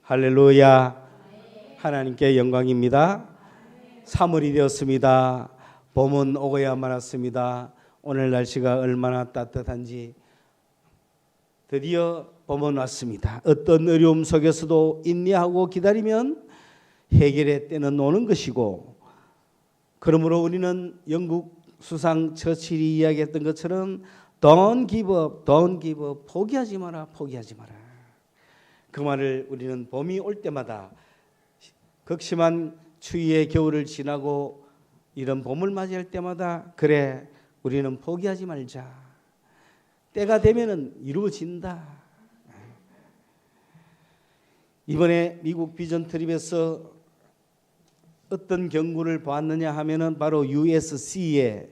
할렐루야. 하나님께 영광입니다. 3월이 되었습니다. 봄은 오고야만 왔습니다. 오늘 날씨가 얼마나 따뜻한지 드디어 봄은 왔습니다. 어떤 어려움 속에서도 인내하고 기다리면 해결의 때는 오는 것이고, 그러므로 우리는 영국 수상 처칠이 이야기했던 것처럼 Don't give up, don't give up, 포기하지 마라, 포기하지 마라. 그 말을 우리는 봄이 올 때마다 극심한 추위의 겨울을 지나고 이런 봄을 맞이할 때마다 그래, 우리는 포기하지 말자. 때가 되면은 이루어진다. 이번에 미국 비전 트립에서 어떤 경구를 보았느냐 하면은 바로 USC에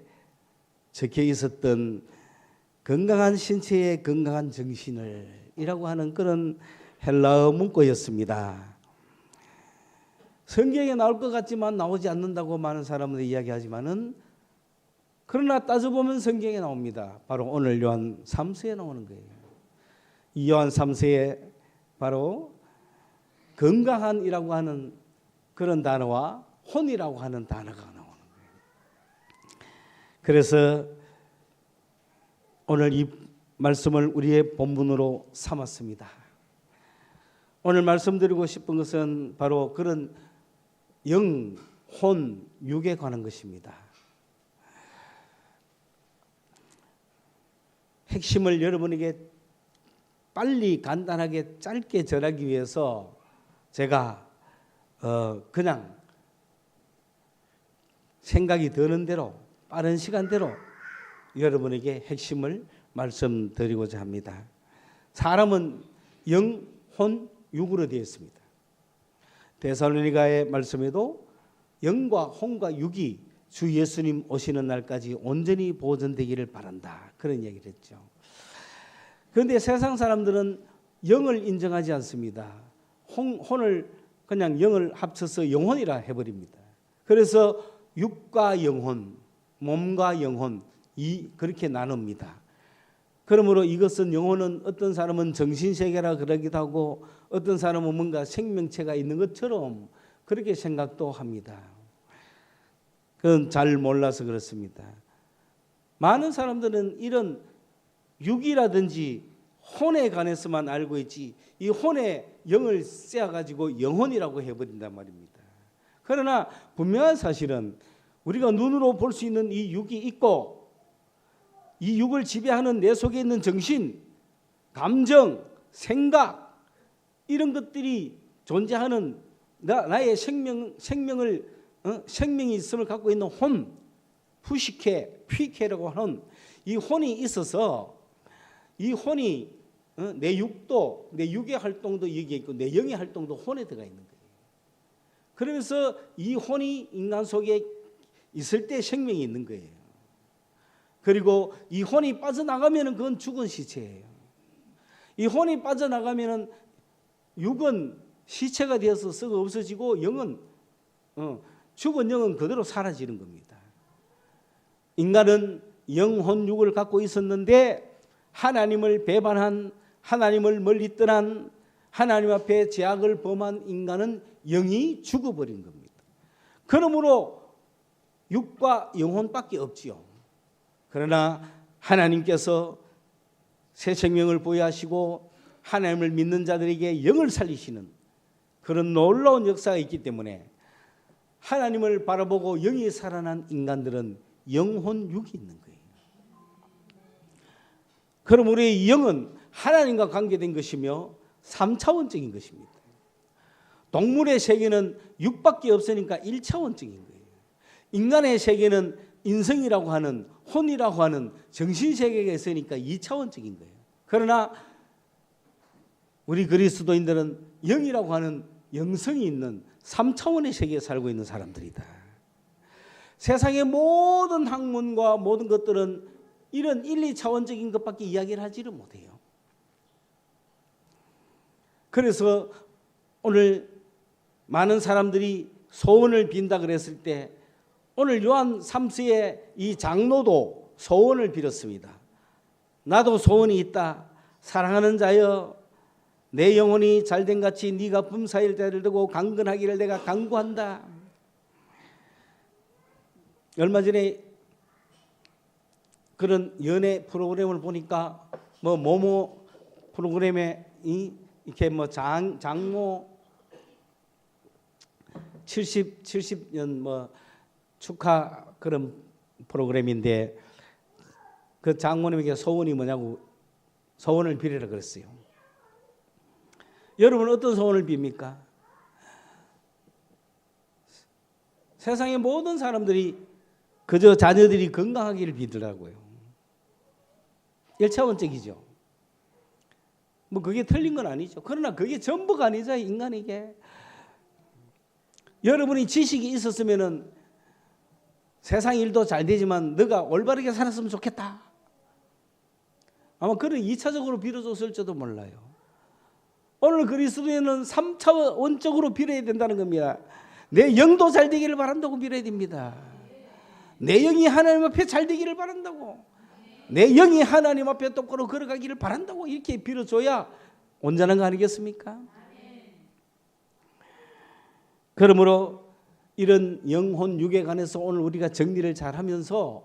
적혀 있었던 건강한 신체에 건강한 정신을 이라고 하는 그런 헬라어 문구였습니다. 성경에 나올 것 같지만 나오지 않는다고 많은 사람들이 이야기하지만은, 그러나 따져보면 성경에 나옵니다. 바로 오늘 요한 3서에 나오는 거예요. 이 요한 3서에 바로 건강한이라고 하는 그런 단어와 혼이라고 하는 단어가 나오는 거예요. 그래서 오늘 이 말씀을 우리의 본문으로 삼았습니다. 오늘 말씀드리고 싶은 것은 바로 그런 영, 혼, 육에 관한 것입니다. 핵심을 여러분에게 빨리 간단하게 짧게 전하기 위해서 제가 그냥 생각이 드는 대로 빠른 시간대로 여러분에게 핵심을 말씀드리고자 합니다. 사람은 영, 혼, 육으로 되어 있습니다. 데살로니가의 말씀에도 영과 혼과 육이 주 예수님 오시는 날까지 온전히 보존되기를 바란다, 그런 얘기를 했죠. 그런데 세상 사람들은 영을 인정하지 않습니다. 혼을 그냥 영을 합쳐서 영혼이라 해버립니다. 그래서 육과 영혼, 몸과 영혼 그렇게 나눕니다. 그러므로 이것은 영혼은 어떤 사람은 정신세계라 그러기도 하고, 어떤 사람은 뭔가 생명체가 있는 것처럼 그렇게 생각도 합니다. 그건 잘 몰라서 그렇습니다. 많은 사람들은 이런 육이라든지 혼에 관해서만 알고 있지, 이 혼에 영을 씌워가지고 영혼이라고 해버린단 말입니다. 그러나 분명한 사실은 우리가 눈으로 볼 수 있는 이 육이 있고, 이 육을 지배하는 내 속에 있는 정신, 감정, 생각, 이런 것들이 존재하는 나의 생명이 있음을 갖고 있는 혼, 푸시케, 피케라고 하는 이 혼이 있어서, 이 혼이 내 육도, 내 육의 활동도 여기에 있고 내 영의 활동도 혼에 들어가 있는 거예요. 그러면서 이 혼이 인간 속에 있을 때 생명이 있는 거예요. 그리고 이 혼이 빠져나가면 그건 죽은 시체예요. 이 혼이 빠져나가면 육은 시체가 되어서 썩어 없어지고 영은 죽은 영은 그대로 사라지는 겁니다. 인간은 영혼 육을 갖고 있었는데 하나님을 배반한, 하나님을 멀리 떠난, 하나님 앞에 죄악을 범한 인간은 영이 죽어버린 겁니다. 그러므로 육과 영혼밖에 없지요. 그러나 하나님께서 새 생명을 부여하시고 하나님을 믿는 자들에게 영을 살리시는 그런 놀라운 역사가 있기 때문에 하나님을 바라보고 영이 살아난 인간들은 영혼 육이 있는 거예요. 그럼 우리의 영은 하나님과 관계된 것이며 3차원적인 것입니다. 동물의 세계는 육밖에 없으니까 1차원적인 거예요. 인간의 세계는 인성이라고 하는, 혼이라고 하는 정신세계가 있으니까 2차원적인 거예요. 그러나 우리 그리스도인들은 영이라고 하는 영성이 있는 3차원의 세계에 살고 있는 사람들이다. 세상의 모든 학문과 모든 것들은 이런 1, 2차원적인 것밖에 이야기를 하지를 못해요. 그래서 오늘 많은 사람들이 소원을 빈다 그랬을 때 오늘 요한 3서의 이 장로도 소원을 빌었습니다. 나도 소원이 있다. 사랑하는 자여, 내 영혼이 잘된 같이 네가 범사일 때를 두고 강건하기를 내가 간구한다. 얼마 전에 그런 연애 프로그램을 보니까 모모 프로그램에 이렇게 장모 70년 축하 그런 프로그램인데 그 장모님에게 소원이 뭐냐고 소원을 비례라 그랬어요. 여러분 어떤 소원을 빕니까? 세상의 모든 사람들이 그저 자녀들이 건강하기를 비더라고요. 1차원적이죠. 그게 틀린 건 아니죠. 그러나 그게 전부가 아니죠, 인간에게. 여러분이 지식이 있었으면은 세상 일도 잘 되지만 너가 올바르게 살았으면 좋겠다. 아마 그런 2차적으로 빌어줬을지도 몰라요. 오늘 그리스도인은 3차원적으로 빌어야 된다는 겁니다. 내 영도 잘 되기를 바란다고 빌어야 됩니다. 내 영이 하나님 앞에 잘 되기를 바란다고. 내 영이 하나님 앞에 똑바로 걸어가기를 바란다고 이렇게 빌어줘야 온전한 거 아니겠습니까? 그러므로 이런 영혼 육에 관해서 오늘 우리가 정리를 잘하면서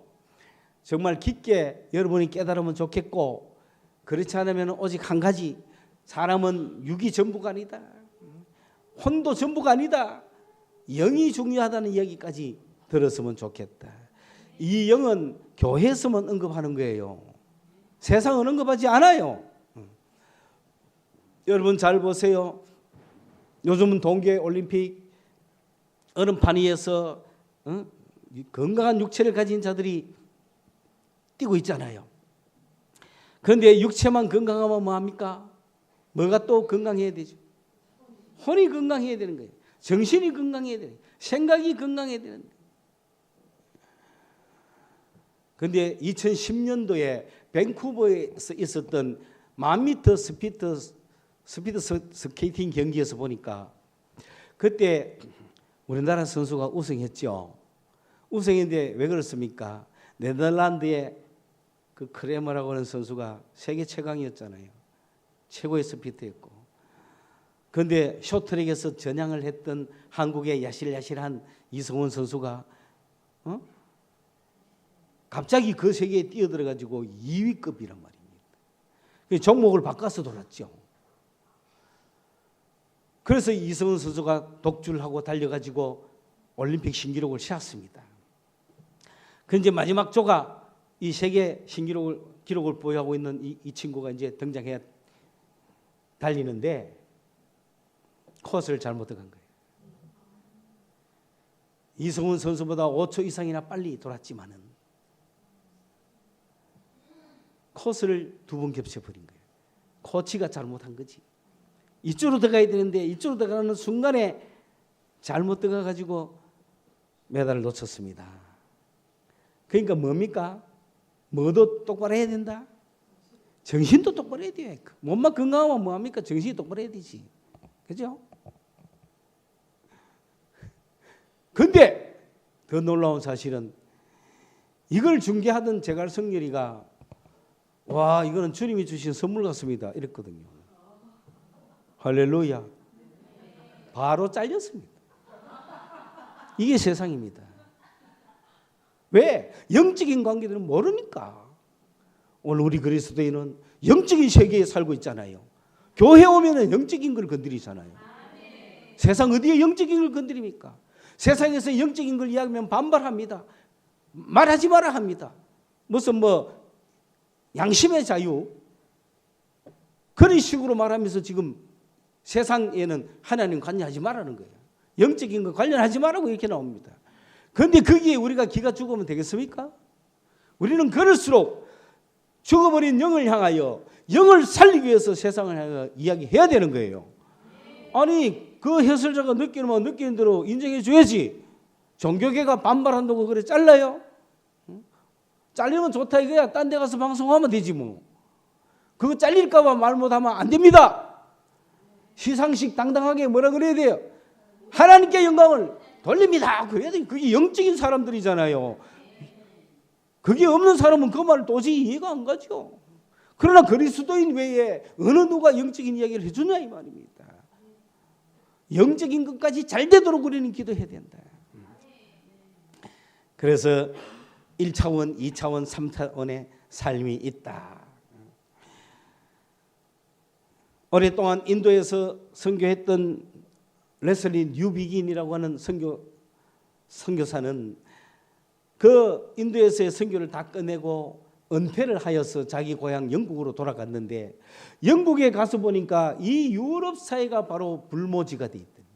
정말 깊게 여러분이 깨달으면 좋겠고, 그렇지 않으면 오직 한 가지, 사람은 육이 전부가 아니다, 혼도 전부가 아니다, 영이 중요하다는 이야기까지 들었으면 좋겠다. 이 영은 교회에서만 언급하는 거예요. 세상은 언급하지 않아요. 여러분 잘 보세요. 요즘은 동계올림픽 얼음판 위에서 건강한 육체를 가진 자들이 뛰고 있잖아요. 그런데 육체만 건강하면 뭐합니까? 뭐가 또 건강해야 되죠? 혼이 건강해야 되는 거예요. 정신이 건강해야 되는 거예요. 생각이 건강해야 되는 거예요. 그런데 2010년도에 밴쿠버에서 있었던 1000m 스피드 스케이팅 경기에서 보니까 그때 우리나라 선수가 우승했죠. 우승했는데 왜 그렇습니까? 네덜란드의 그 크레머라고 하는 선수가 세계 최강이었잖아요. 최고의 스피드였고. 그런데 쇼트랙에서 전향을 했던 한국의 야실야실한 이성훈 선수가 갑자기 그 세계에 뛰어들어가지고 2위급이란 말입니다. 종목을 바꿔서 돌았죠. 그래서 이성훈 선수가 독주하고 달려가지고 올림픽 신기록을 세웠습니다. 그런데 마지막 조가 이 세계 기록을 보유하고 있는 이 친구가 이제 등장해야 달리는데 코스를 잘못 들어간 거예요. 이성훈 선수보다 5초 이상이나 빨리 돌았지만은 코스를 2번 겹쳐버린 거예요. 코치가 잘못한 거지. 이쪽으로 들어가야 되는데 이쪽으로 들어가는 순간에 잘못 들어가가지고 메달을 놓쳤습니다. 그러니까 뭡니까? 뭐도 똑바로 해야 된다? 정신도 똑바로 해야 돼. 몸만 건강하면 뭐합니까? 정신이 똑바로 해야 되지. 그죠? 근데 더 놀라운 사실은 이걸 중계하던 제갈성렬이가 와, 이거는 주님이 주신 선물 같습니다 이랬거든요. 할렐루야. 바로 잘렸습니다. 이게 세상입니다. 왜? 영적인 관계들은 모르니까. 오늘 우리 그리스도인은 영적인 세계에 살고 있잖아요. 교회 오면은 영적인 걸 건드리잖아요. 세상 어디에 영적인 걸 건드립니까? 세상에서 영적인 걸 이야기하면 반발합니다. 말하지 마라 합니다. 무슨 양심의 자유 그런 식으로 말하면서 지금 세상에는 하나님 관여하지 말라는 거예요. 영적인 거 관련하지 말라고 이렇게 나옵니다. 그런데 거기에 우리가 기가 죽으면 되겠습니까? 우리는 그럴수록 죽어버린 영을 향하여 영을 살리기 위해서 세상을 향하여 이야기해야 되는 거예요. 아니 그 해설자가 느끼면 느끼는 대로 인정해 줘야지. 종교계가 반발한다고 그래 잘라요? 잘리면 좋다 이거야. 딴 데 가서 방송하면 되지 뭐. 그거 잘릴까 봐 말 못하면 안 됩니다. 시상식 당당하게 뭐라 그래야 돼요? 하나님께 영광을 돌립니다. 그래야 돼. 그게 영적인 사람들이잖아요. 그게 없는 사람은 그 말을 도저히 이해가 안 가죠. 그러나 그리스도인 외에 어느 누가 영적인 이야기를 해주냐 이 말입니다. 영적인 것까지 잘 되도록 우리는 기도해야 된다. 그래서 1차원, 2차원, 3차원의 삶이 있다. 오랫동안 인도에서 선교했던 레슬리 뉴비긴이라고 하는 선교사는 그 인도에서의 선교를 다 끝내고 은퇴를 하여서 자기 고향 영국으로 돌아갔는데 영국에 가서 보니까 이 유럽 사회가 바로 불모지가 돼 있더니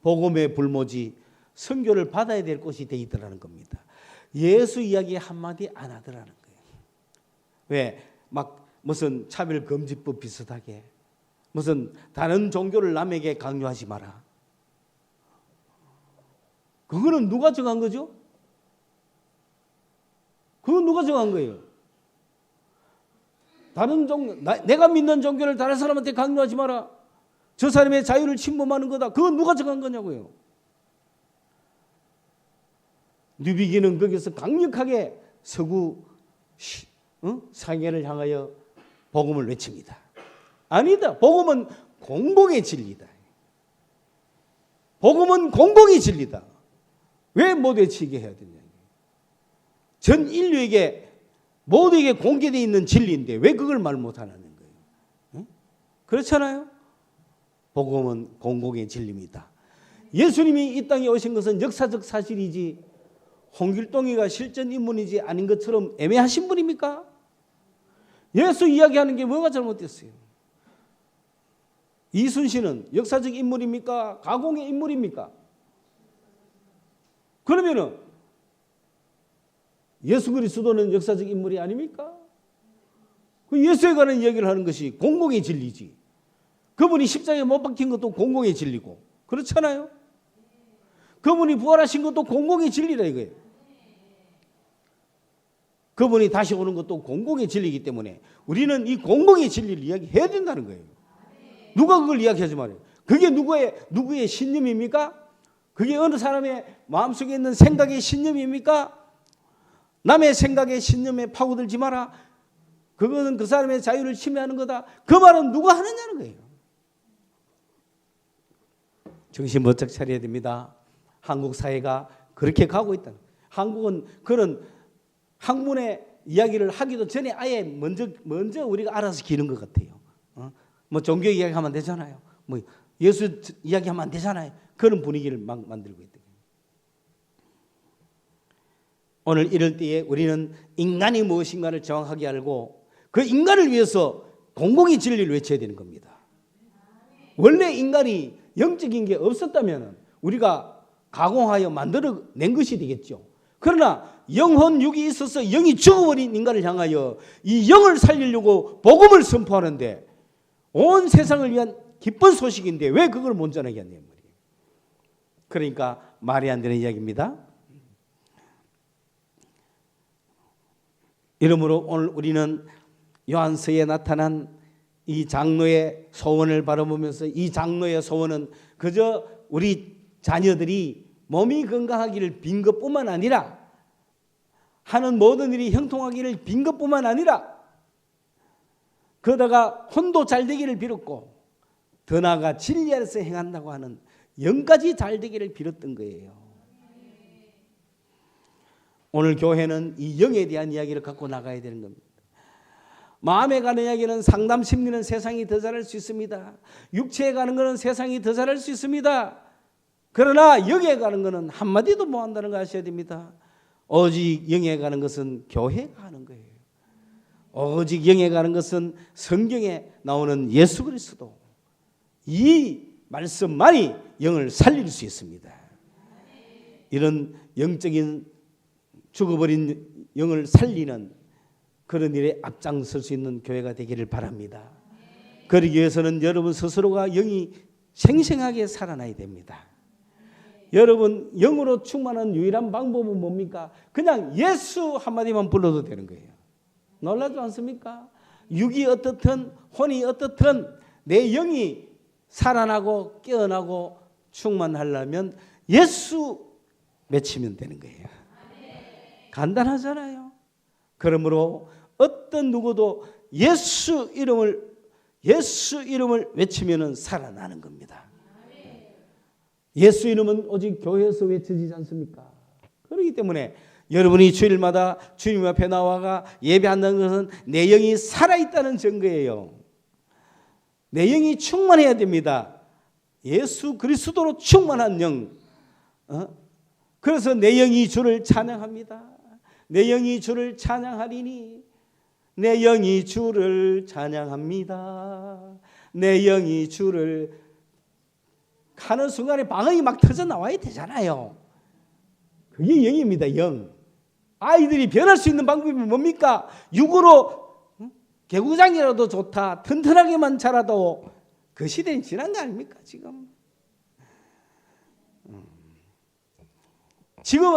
복음의 불모지, 선교를 받아야 될 곳이 돼 있더라는 겁니다. 예수 이야기 한마디 안 하더라는 거예요. 왜? 막 무슨 차별금지법 비슷하게 무슨 다른 종교를 남에게 강요하지 마라. 그거는 누가 정한 거죠? 그건 누가 정한 거예요? 다른 종교, 내가 믿는 종교를 다른 사람한테 강요하지 마라. 저 사람의 자유를 침범하는 거다. 그건 누가 정한 거냐고요? 뉴비기는 거기서 강력하게 서구 상해를 향하여 복음을 외칩니다. 아니다. 복음은 공공의 진리다. 복음은 공공의 진리다. 왜 못 외치게 해야 되냐? 전 인류에게 모두에게 공개되어 있는 진리인데 왜 그걸 말 못하는 거예요? 응? 그렇잖아요. 복음은 공공의 진리입니다. 예수님이 이 땅에 오신 것은 역사적 사실이지 홍길동이가 실존 인물이지 아닌 것처럼 애매하신 분입니까? 예수 이야기하는 게 뭐가 잘못됐어요? 이순신은 역사적 인물입니까? 가공의 인물입니까? 그러면은 예수 그리스도는 역사적 인물이 아닙니까? 그 예수에 관한 이야기를 하는 것이 공공의 진리지. 그분이 십자가에 못 박힌 것도 공공의 진리고 그렇잖아요. 그분이 부활하신 것도 공공의 진리라 이거예요. 그분이 다시 오는 것도 공공의 진리이기 때문에 우리는 이 공공의 진리를 이야기해야 된다는 거예요. 누가 그걸 이야기하지 말아요. 그게 누구의 신념입니까? 그게 어느 사람의 마음속에 있는 생각의 신념입니까? 남의 생각의 신념에 파고들지 마라. 그거는 그 사람의 자유를 침해하는 거다. 그 말은 누가 하느냐는 거예요. 정신 번쩍 차려야 됩니다. 한국 사회가 그렇게 가고 있다. 한국은 그런 학문의 이야기를 하기도 전에 아예 먼저 우리가 알아서 기는 것 같아요. 뭐 종교 이야기하면 되잖아요. 뭐 예수 이야기하면 안 되잖아요. 그런 분위기를 막 만들고 있다. 오늘 이럴 때에 우리는 인간이 무엇인가를 정확하게 알고 그 인간을 위해서 공공의 진리를 외쳐야 되는 겁니다. 원래 인간이 영적인 게 없었다면 우리가 가공하여 만들어낸 것이 되겠죠. 그러나 영혼 육이 있어서 영이 죽어버린 인간을 향하여 이 영을 살리려고 복음을 선포하는데 온 세상을 위한 기쁜 소식인데 왜 그걸 못 전하게 하냐 말이에요. 그러니까 말이 안 되는 이야기입니다. 이러므로 오늘 우리는 요한서에 나타난 이 장로의 소원을 바라보면서 이 장로의 소원은 그저 우리 자녀들이 몸이 건강하기를 빈 것뿐만 아니라 하는 모든 일이 형통하기를 빈 것뿐만 아니라 그러다가 혼도 잘 되기를 빌었고 더 나아가 진리 안에서 행한다고 하는 영까지 잘 되기를 빌었던 거예요. 오늘 교회는 이 영에 대한 이야기를 갖고 나가야 되는 겁니다. 마음에 가는 이야기는 상담 심리는 세상이 더 잘할 수 있습니다. 육체에 가는 것은 세상이 더 잘할 수 있습니다. 그러나 영에 가는 것은 한마디도 못 한다는 거 아셔야 됩니다. 오직 영에 가는 것은 교회가 하는 거예요. 오직 영에 가는 것은 성경에 나오는 예수 그리스도 이 말씀만이 영을 살릴 수 있습니다. 이런 영적인 죽어버린 영을 살리는 그런 일에 앞장설 수 있는 교회가 되기를 바랍니다. 그러기 위해서는 여러분 스스로가 영이 생생하게 살아나야 됩니다. 여러분 영으로 충만한 유일한 방법은 뭡니까? 그냥 예수 한마디만 불러도 되는 거예요. 놀라지 않습니까? 육이 어떻든 혼이 어떻든 내 영이 살아나고 깨어나고 충만하려면 예수 외치면 되는 거예요. 간단하잖아요. 그러므로 어떤 누구도 예수 이름을 외치면은 살아나는 겁니다. 예수 이름은 오직 교회에서 외쳐지지 않습니까? 그렇기 때문에 여러분이 주일마다 주님 앞에 나와가 예배한다는 것은 내 영이 살아있다는 증거예요. 내 영이 충만해야 됩니다. 예수 그리스도로 충만한 영. 그래서 내 영이 주를 찬양합니다. 내 영이 주를 찬양하리니 내 영이 주를 찬양합니다. 내 영이 주를 하는 순간에 방언이 막 터져 나와야 되잖아요. 그게 영입니다. 영. 아이들이 변할 수 있는 방법이 뭡니까? 육으로 개구장이라도 좋다. 튼튼하게만 자라도 그 시대는 지난 거 아닙니까? 지금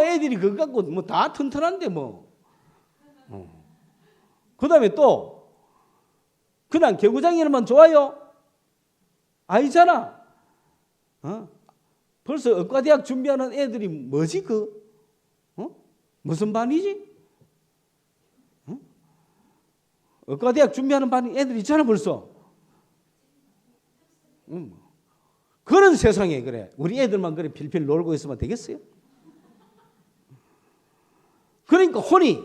애들이 그거 갖고 뭐 다 튼튼한데 뭐. 그 다음에 또 그냥 개구장이라만 좋아요? 아니잖아. 벌써 의과대학 준비하는 애들이 뭐지 무슨 반이지? 의과대학 준비하는 반 애들 있잖아 벌써. 그런 세상에 그래. 우리 애들만 그래 필필 놀고 있으면 되겠어요? 그러니까 혼이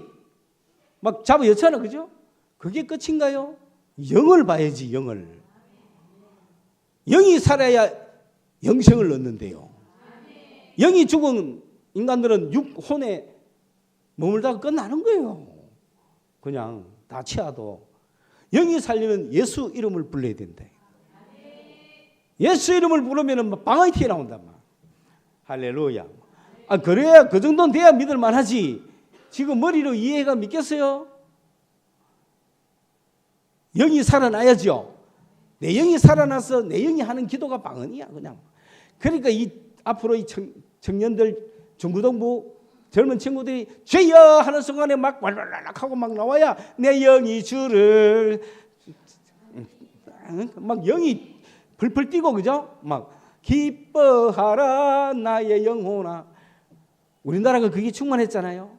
막 잡아였잖아, 그죠? 그게 끝인가요? 영을 봐야지, 영을. 영이 살아야 영생을 얻는데요. 영이 죽은 인간들은 육혼에 머물다가 끝나는 거예요. 그냥 다 치아도. 영이 살리면 예수 이름을 불러야 된대. 예수 이름을 부르면 방언이 튀어나온단 말이야. 할렐루야. 그래야 그 정도는 돼야 믿을만 하지. 지금 머리로 이해가 믿겠어요? 영이 살아나야죠. 내 영이 살아나서 내 영이 하는 기도가 방언이야 그냥. 그러니까 앞으로 이 청년들 중고등부 젊은 친구들이 죄여 하는 순간에 막 왈랄랄 하고 막 나와야 내 영이 주를 막 영이 풀풀 뛰고 그죠? 막 기뻐하라 나의 영혼아. 우리나라가 그게 충만했잖아요.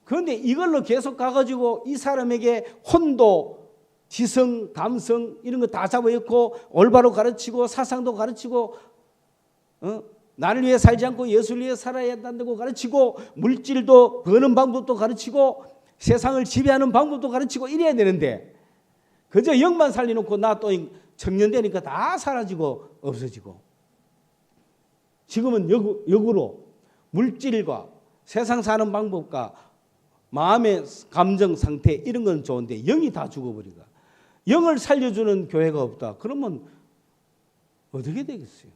그런데 이걸로 계속 가가지고 이 사람에게 혼도, 지성, 감성 이런 거 다 잡아놓고 올바로 가르치고 사상도 가르치고 나를 위해 살지 않고 예수를 위해 살아야 한다고 가르치고 물질도 버는 방법도 가르치고 세상을 지배하는 방법도 가르치고 이래야 되는데 그저 영만 살려놓고 나 또 청년 되니까 다 사라지고 없어지고 지금은 역으로 물질과 세상 사는 방법과 마음의 감정 상태 이런 건 좋은데 영이 다 죽어버리가 영을 살려주는 교회가 없다. 그러면 어떻게 되겠어요?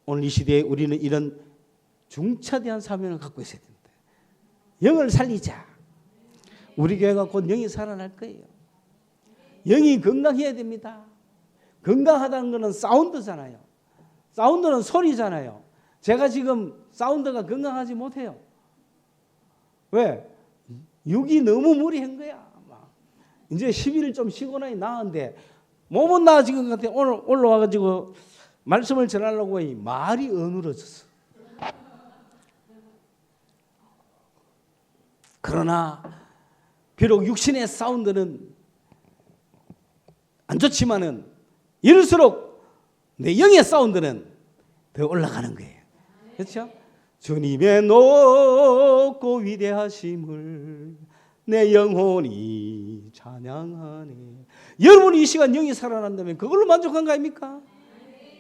오늘 이 시대에 우리는 이런 중차대한 사명을 갖고 있어야 된다. 영을 살리자. 우리 교회가 곧 영이 살아날 거예요. 영이 건강해야 됩니다. 건강하다는 것은 사운드잖아요. 사운드는 소리잖아요. 제가 지금 사운드가 건강하지 못해요. 왜? 육이 너무 무리한 거야. 이제 10일 좀 쉬고 나은데 몸은 나아진 것 같아. 오늘 올라와가지고 말씀을 전하려고 이 말이 어눌어졌어. 그러나 비록 육신의 사운드는 안 좋지만은 이럴수록 내 영의 사운드는 더 올라가는 거예요. 그렇죠? 주님의 높고 위대하심을 내 영혼이 찬양하네. 여러분이 이 시간 영이 살아난다면 그걸로 만족한 거 아닙니까?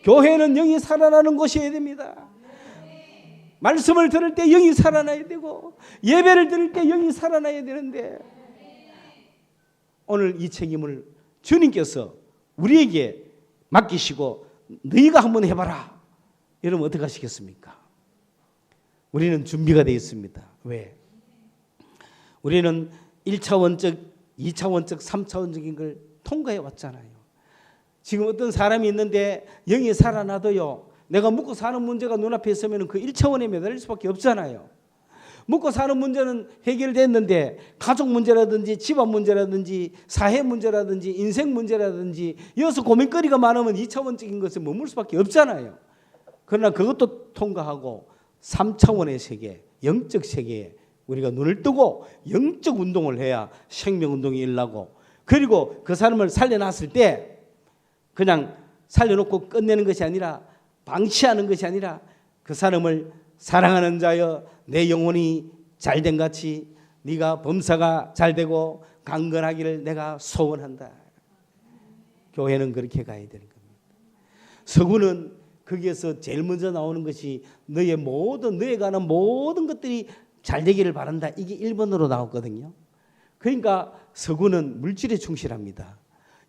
교회는 영이 살아나는 곳이어야 됩니다. 말씀을 들을 때 영이 살아나야 되고 예배를 들을 때 영이 살아나야 되는데 오늘 이 책임을 주님께서 우리에게 맡기시고 너희가 한번 해봐라. 이러면 어떻게 하시겠습니까? 우리는 준비가 되어 있습니다. 왜? 우리는 1차원적, 2차원적, 3차원적인 걸 통과해 왔잖아요. 지금 어떤 사람이 있는데 영이 살아나도요. 내가 먹고 사는 문제가 눈앞에 있으면 그 1차원에 매달릴 수밖에 없잖아요. 먹고 사는 문제는 해결됐는데 가족 문제라든지 집안 문제라든지 사회 문제라든지 인생 문제라든지 이어서 고민거리가 많으면 2차원적인 것에 머물 수밖에 없잖아요. 그러나 그것도 통과하고 3차원의 세계, 영적 세계에 우리가 눈을 뜨고 영적 운동을 해야 생명 운동이 일어나고, 그리고 그 사람을 살려놨을 때 그냥 살려놓고 끝내는 것이 아니라, 방치하는 것이 아니라 그 사람을 사랑하는 자여 내 영혼이 잘된 같이 네가 범사가 잘되고 강건하기를 내가 소원한다. 교회는 그렇게 가야 되는 겁니다. 서구는 거기에서 제일 먼저 나오는 것이 너의 모든, 너에 관한 모든 것들이 잘 되기를 바란다. 이게 1번으로 나왔거든요. 그러니까 서구는 물질에 충실합니다.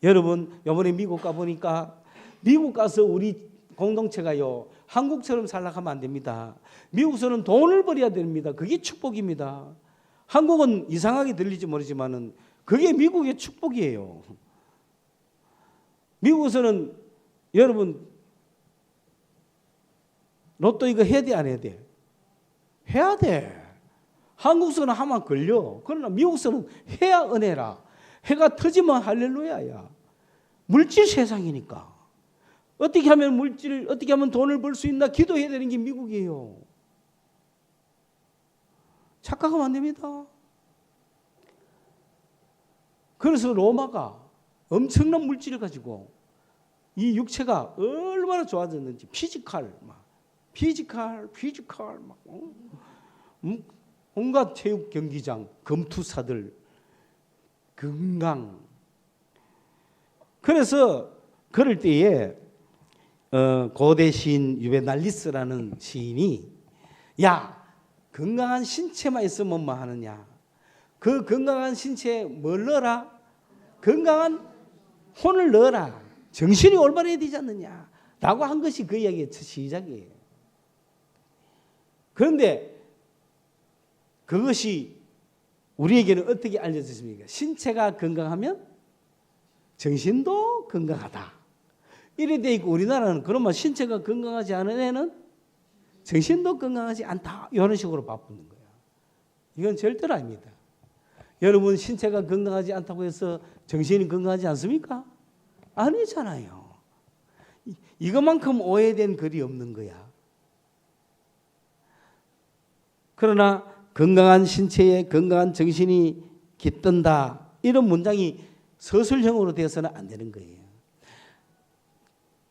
여러분, 이번에 미국 가보니까, 미국 가서 우리 공동체가요, 한국처럼 살아가면 안 됩니다. 미국에서는 돈을 벌어야 됩니다. 그게 축복입니다. 한국은 이상하게 들릴지 모르지만은 그게 미국의 축복이에요. 미국에서는 여러분 로또 이거 해야 돼, 안 해야 돼? 해야 돼. 한국에서는 하면 걸려. 그러나 미국에서는 해야 은혜라. 해가 터지면 할렐루야야. 물질 세상이니까. 어떻게 하면 어떻게 하면 돈을 벌 수 있나 기도해야 되는 게 미국이에요. 착각하면 안 됩니다. 그래서 로마가 엄청난 물질을 가지고 이 육체가 얼마나 좋아졌는지, 피지컬 막 온갖 체육 경기장, 검투사들, 건강. 그래서 그럴 때에 고대 시인 유베날리스라는 시인이, 야, 건강한 신체만 있으면 뭐 하느냐? 그 건강한 신체에 뭘 넣어라? 건강한 혼을 넣어라. 정신이 올바라야 되지 않느냐? 라고 한 것이 그 이야기의 첫 시작이에요. 그런데 그것이 우리에게는 어떻게 알려졌습니까? 신체가 건강하면 정신도 건강하다. 이래 돼 있고, 우리나라는 그러면 신체가 건강하지 않은 애는 정신도 건강하지 않다. 이런 식으로 바꾸는 거야. 이건 절대로 아닙니다. 여러분, 신체가 건강하지 않다고 해서 정신이 건강하지 않습니까? 아니잖아요. 이것만큼 오해된 글이 없는 거야. 그러나 건강한 신체에 건강한 정신이 깃든다. 이런 문장이 서술형으로 되어서는 안 되는 거예요.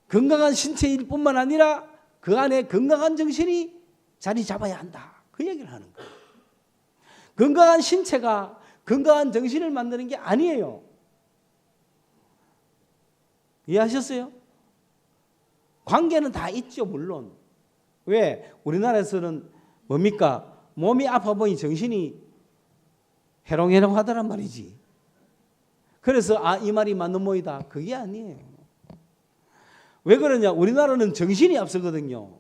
건강한 신체일 뿐만 아니라 그 안에 건강한 정신이 자리 잡아야 한다. 그 얘기를 하는 거예요. 건강한 신체가 건강한 정신을 만드는 게 아니에요. 이해하셨어요? 관계는 다 있죠, 물론. 왜? 우리나라에서는 뭡니까? 몸이 아파 보니 정신이 해롱해롱 하더란 말이지. 그래서 이 말이 맞는 모이다. 그게 아니에요. 왜 그러냐? 우리나라는 정신이 앞서거든요.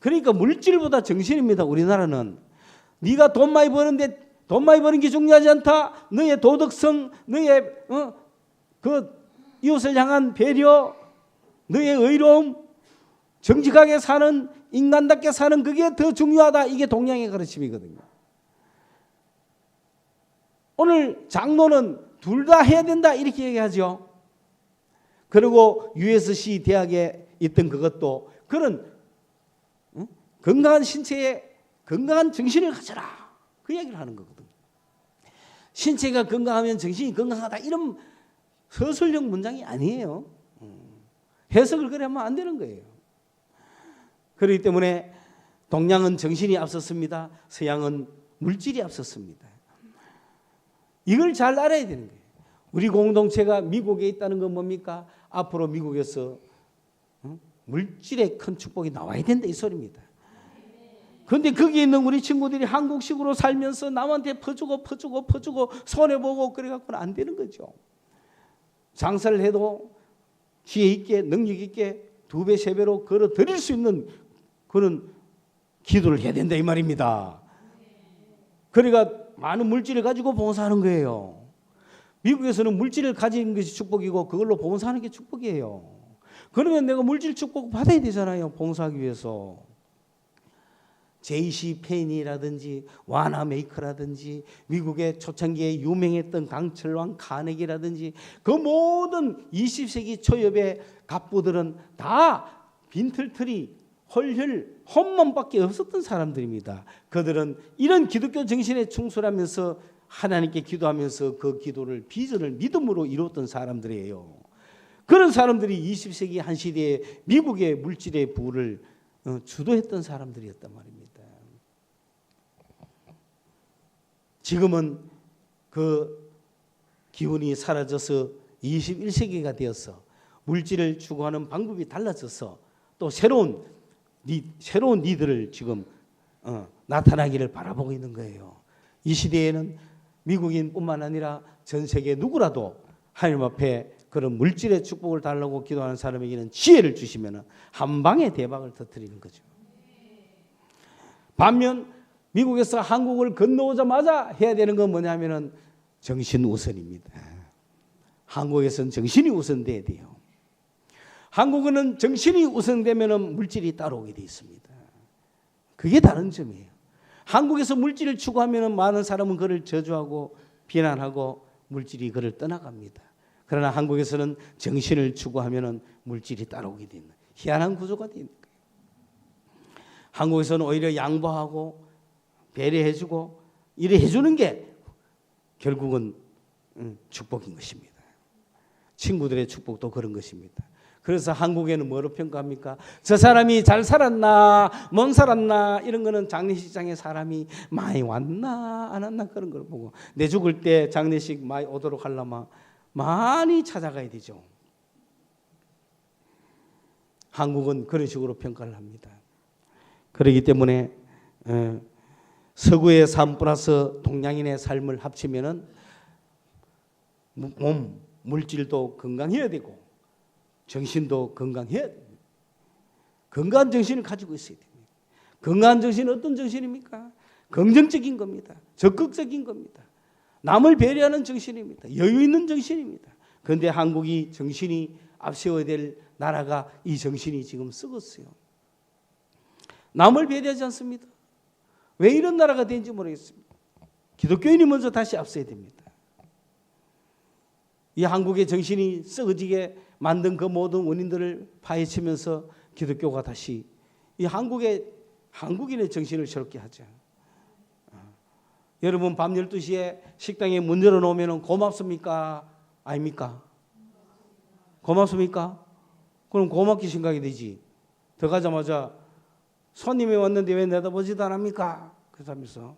그러니까 물질보다 정신입니다. 우리나라는. 네가 돈 많이 버는데 돈 많이 버는 게 중요하지 않다. 너의 도덕성, 너의 그 이웃을 향한 배려, 너의 의로움, 정직하게 사는, 인간답게 사는 그게 더 중요하다. 이게 동양의 가르침이거든요. 오늘 장로는 둘 다 해야 된다 이렇게 얘기하죠. 그리고 USC 대학에 있던 그것도 그런 건강한 신체에 건강한 정신을 가져라. 그 얘기를 하는 거거든요. 신체가 건강하면 정신이 건강하다. 이런 서술형 문장이 아니에요. 해석을 그래 하면 안 되는 거예요. 그렇기 때문에 동양은 정신이 앞섰습니다. 서양은 물질이 앞섰습니다. 이걸 잘 알아야 되는 거예요. 우리 공동체가 미국에 있다는 건 뭡니까? 앞으로 미국에서 물질의 큰 축복이 나와야 된다 이 소리입니다. 그런데 거기 있는 우리 친구들이 한국식으로 살면서 남한테 퍼주고 손해보고 그래갖고는 안 되는 거죠. 장사를 해도 지혜 있게 능력 있게 2배, 3배로 걸어 드릴 수 있는 그런 기도를 해야 된다 이 말입니다. 그러니까 많은 물질을 가지고 봉사하는 거예요. 미국에서는 물질을 가진 것이 축복이고 그걸로 봉사하는 게 축복이에요. 그러면 내가 물질 축복 받아야 되잖아요. 봉사하기 위해서. JC 페니라든지 와나 메이커라든지 미국의 초창기에 유명했던 강철왕 카네기라든지 그 모든 20세기 초엽의 갑부들은 다 빈털터리 헐헐 혼돈밖에 없었던 사람들입니다. 그들은 이런 기독교 정신에 충실하면서 하나님께 기도하면서 그 기도를 비전을 믿음으로 이루었던 사람들이에요. 그런 사람들이 20세기 한 시대에 미국의 물질의 부를 주도했던 사람들이었단 말입니다. 지금은 그 기운이 사라져서 21세기가 되어서 물질을 추구하는 방법이 달라져서 또 새로운 리들을 지금 나타나기를 바라보고 있는 거예요. 이 시대에는 미국인뿐만 아니라 전 세계 누구라도 하나님 앞에 그런 물질의 축복을 달라고 기도하는 사람에게는 지혜를 주시면 한 방에 대박을 터뜨리는 거죠. 반면 미국에서 한국을 건너오자마자 해야 되는 건 뭐냐면은 정신 우선입니다. 한국에서는 정신이 우선돼야 돼요. 한국은 정신이 우선되면 물질이 따라오게 돼 있습니다. 그게 다른 점이에요. 한국에서 물질을 추구하면 많은 사람은 그를 저주하고 비난하고 물질이 그를 떠나갑니다. 그러나 한국에서는 정신을 추구하면 물질이 따라오게 되는 희한한 구조가 되는 거예요. 한국에서는 오히려 양보하고 배려해주고 이래 해주는 게 결국은 축복인 것입니다. 친구들의 축복도 그런 것입니다. 그래서 한국에는 뭐로 평가합니까? 저 사람이 잘 살았나 못 살았나 이런 거는 장례식장에 사람이 많이 왔나 안 왔나 그런 걸 보고 내 죽을 때 장례식 많이 오도록 하려면 많이 찾아가야 되죠. 한국은 그런 식으로 평가를 합니다. 그렇기 때문에 서구의 삶 플러스 동양인의 삶을 합치면은 몸, 물질도 건강해야 되고 정신도 건강해야 됩니다. 건강한 정신을 가지고 있어야 됩니다. 건강한 정신은 어떤 정신입니까? 긍정적인 겁니다. 적극적인 겁니다. 남을 배려하는 정신입니다. 여유 있는 정신입니다. 그런데 한국이 정신이 앞세워야 될 나라가 이 정신이 지금 썩었어요. 남을 배려하지 않습니다. 왜 이런 나라가 된지 모르겠습니다. 기독교인이 먼저 다시 앞서야 됩니다. 이 한국의 정신이 썩어지게 만든 그 모든 원인들을 파헤치면서 기독교가 다시 이 한국인의 정신을 새롭게 하자. 여러분 밤 12시에 식당에 문 열어놓으면 고맙습니까? 아닙니까? 고맙습니까? 그럼 고맙게 생각이 되지. 들어가자마자 손님이 왔는데 왜 내다보지도 않습니까? 그래서 하면서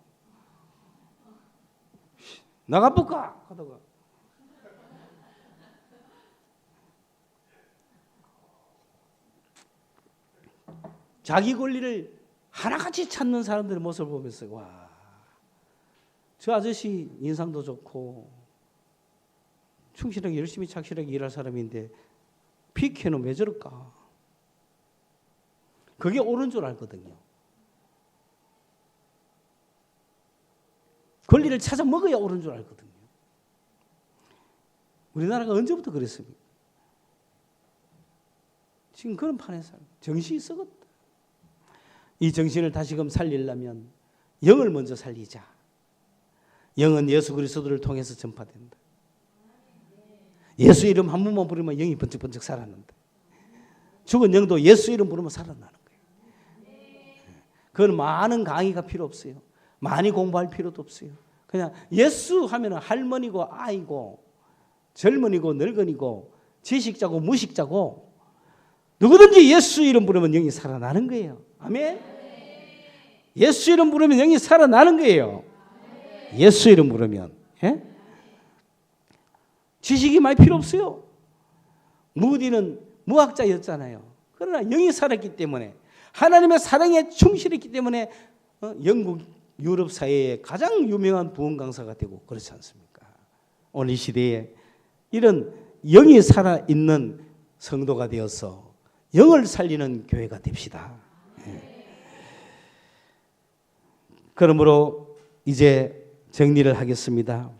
나가볼까? 하다가 자기 권리를 하나같이 찾는 사람들의 모습을 보면서 와, 저 아저씨 인상도 좋고 충실하게 열심히 착실하게 일할 사람인데 피케는 왜 저럴까? 그게 옳은 줄 알거든요. 권리를 찾아 먹어야 옳은 줄 알거든요. 우리나라가 언제부터 그랬습니까? 지금 그런 판에 살고 정신이 썩었다. 이 정신을 다시금 살리려면 영을 먼저 살리자. 영은 예수 그리스도를 통해서 전파된다. 예수 이름 한 번만 부르면 영이 번쩍번쩍 살아난다. 죽은 영도 예수 이름 부르면 살아나는 거예요. 그건 많은 강의가 필요 없어요. 많이 공부할 필요도 없어요. 그냥 예수 하면 할머니고 아이고 젊은이고 늙은이고 지식자고 무식자고 누구든지 예수 이름 부르면 영이 살아나는 거예요. 아멘. 예수 이름 부르면 영이 살아나는 거예요. 예수 이름 부르면. 예? 지식이 많이 필요 없어요. 무디는 무학자였잖아요. 그러나 영이 살았기 때문에 하나님의 사랑에 충실했기 때문에 영국 유럽 사회의 가장 유명한 부흥 강사가 되고 그렇지 않습니까? 오늘 이 시대에 이런 영이 살아있는 성도가 되어서 영을 살리는 교회가 됩시다. 예. 그러므로 이제 정리를 하겠습니다.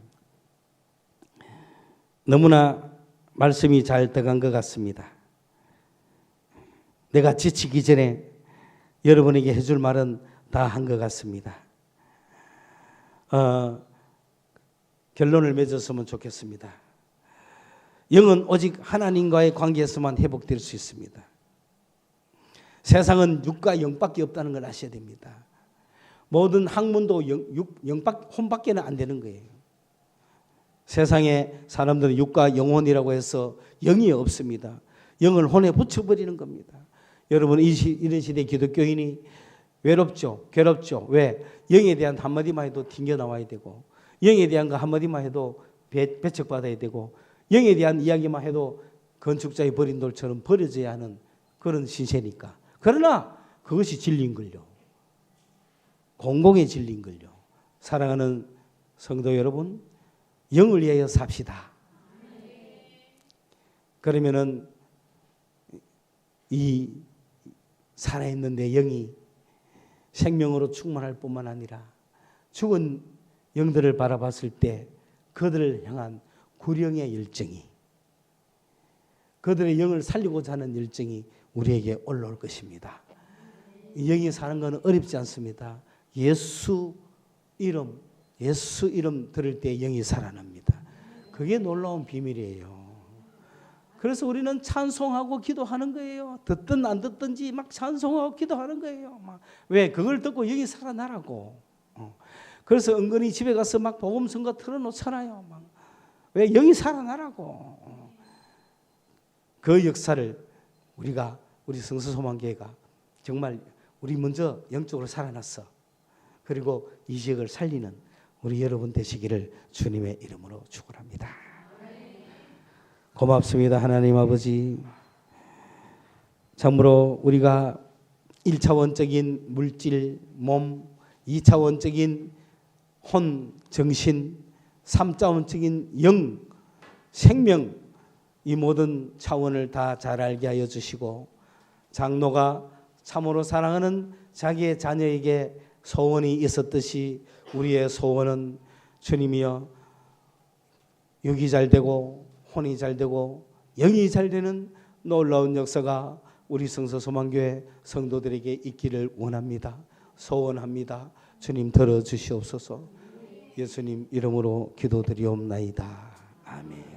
너무나 말씀이 잘 들어간 것 같습니다. 내가 지치기 전에 여러분에게 해줄 말은 다 한 것 같습니다. 결론을 맺었으면 좋겠습니다. 영은 오직 하나님과의 관계에서만 회복될 수 있습니다. 세상은 육과 영밖에 없다는 걸 아셔야 됩니다. 모든 학문도 혼밖에는 안 되는 거예요. 세상에 사람들은 육과 영혼이라고 해서 영이 없습니다. 영을 혼에 붙여버리는 겁니다. 여러분 이런 시대 기독교인이 외롭죠, 괴롭죠. 왜? 영에 대한 한마디만 해도 튕겨 나와야 되고, 영에 대한 거 한마디만 해도 배척받아야 되고, 영에 대한 이야기만 해도 건축자의 버린 돌처럼 버려져야 하는 그런 신세니까. 그러나 그것이 진리인 걸요. 공공의 진리인 걸요. 사랑하는 성도 여러분, 영을 위하여 삽시다. 그러면은 이 살아있는 내 영이 생명으로 충만할 뿐만 아니라 죽은 영들을 바라봤을 때 그들을 향한 구령의 열정이, 그들의 영을 살리고자 하는 열정이 우리에게 올라올 것입니다. 영이 사는 것은 어렵지 않습니다. 예수 이름 들을 때 영이 살아납니다. 그게 놀라운 비밀이에요. 그래서 우리는 찬송하고 기도하는 거예요. 듣든 안 듣든지 막 찬송하고 기도하는 거예요. 왜? 그걸 듣고 영이 살아나라고. 그래서 은근히 집에 가서 막 복음 선거 틀어놓잖아요. 왜? 영이 살아나라고. 그 역사를 우리 성서소망교회가 정말 우리 먼저 영적으로 살아났어. 그리고 이 지역을 살리는 우리 여러분 되시기를 주님의 이름으로 축원합니다. 고맙습니다. 하나님 아버지. 참으로 우리가 1차원적인 물질, 몸, 2차원적인 혼, 정신, 3차원적인 영, 생명, 이 모든 차원을 다 잘 알게 하여 주시고, 장로가 참으로 사랑하는 자기의 자녀에게 소원이 있었듯이 우리의 소원은 주님이여 육이 잘 되고 혼이 잘 되고 영이 잘 되는 놀라운 역사가 우리 성서소망교회 성도들에게 있기를 원합니다. 소원합니다. 주님 들어주시옵소서. 예수님 이름으로 기도드리옵나이다. 아멘.